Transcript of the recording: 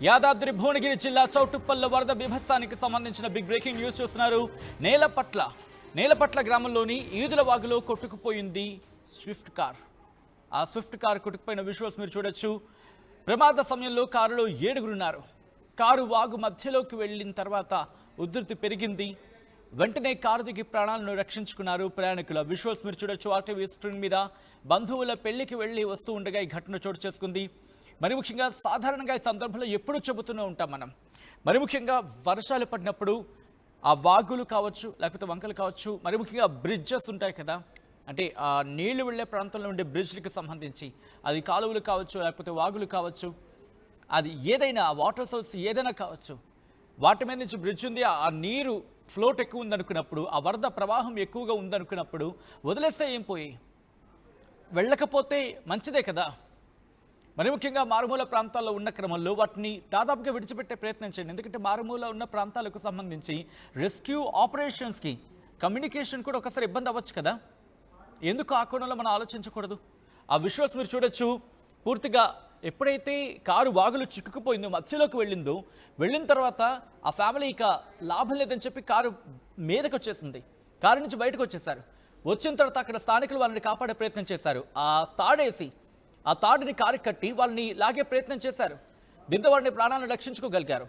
యాదాద్రి భువనగిరి జిల్లా చౌటుప్పల్లో వరద బీభత్సానికి సంబంధించిన బిగ్ బ్రేకింగ్ న్యూస్ చూస్తున్నారు. నేలపట్ల గ్రామంలోని ఈదుల వాగులో కొట్టుకుపోయింది స్విఫ్ట్ కార్. ఆ స్విఫ్ట్ కార్ కొట్టుకుపోయిన విజువల్స్ మీరు చూడొచ్చు. ప్రమాద సమయంలో కారులో 7 ఉన్నారు. కారు వాగు మధ్యలోకి వెళ్ళిన తర్వాత ఉధృతి పెరిగింది. వెంటనే కారు దిగి ప్రాణాలను రక్షించుకున్నారు ప్రయాణికుల. విజువల్స్ మీరు చూడొచ్చు ఆర్టీవీ స్క్రీన్ మీద. బంధువుల పెళ్లికి వెళ్ళి వస్తూ ఉండగా ఈ ఘటన చోటు చేసుకుంది. మరి ముఖ్యంగా సాధారణంగా ఈ సందర్భంలో ఎప్పుడూ చెబుతూనే ఉంటాం మనం. మరి ముఖ్యంగా వర్షాలు పడినప్పుడు ఆ వాగులు కావచ్చు, లేకపోతే వంకలు కావచ్చు, మరి ముఖ్యంగా బ్రిడ్జెస్ ఉంటాయి కదా, అంటే ఆ నీళ్లు వెళ్ళే ప్రాంతంలో ఉండే బ్రిడ్జ్కి సంబంధించి అది కాలువలు కావచ్చు, లేకపోతే వాగులు కావచ్చు, అది ఏదైనా వాటర్ సోర్స్ ఏదైనా కావచ్చు, వాటి మీద నుంచి బ్రిడ్జ్ ఉంది, ఆ నీరు ఫ్లోట్ ఎక్కువ ఉందనుకున్నప్పుడు, ఆ వరద ప్రవాహం ఎక్కువగా ఉందనుకున్నప్పుడు వదిలేస్తే ఏం పోయి వెళ్ళకపోతే మంచిదే కదా. మరి ముఖ్యంగా మారుమూల ప్రాంతాల్లో ఉన్న క్రమంలో వాటిని దాదాపుగా విడిచిపెట్టే ప్రయత్నం చేయండి. ఎందుకంటే మారుమూల ఉన్న ప్రాంతాలకు సంబంధించి రెస్క్యూ ఆపరేషన్స్కి కమ్యూనికేషన్ కూడా ఒకసారి ఇబ్బంది అవ్వచ్చు కదా. ఎందుకు ఆ కోణంలో మనం ఆలోచించకూడదు? ఆ విజువల్స్ మీరు చూడొచ్చు. పూర్తిగా ఎప్పుడైతే కారు వాగులు చిక్కుకుపోయిందో, మధ్యలోకి వెళ్ళిన తర్వాత ఆ ఫ్యామిలీ ఇక లాభం లేదని చెప్పి కారు మీదకి వచ్చేసింది. కారు నుంచి బయటకు వచ్చేసారు. వచ్చిన తర్వాత అక్కడ స్థానికులు వాళ్ళని కాపాడే ప్రయత్నం చేశారు. ఆ తాడుని కారు కట్టి వాళ్ళని లాగే ప్రయత్నం చేశారు. దీంతో వారిని ప్రాణాలను రక్షించుకోగలిగారు.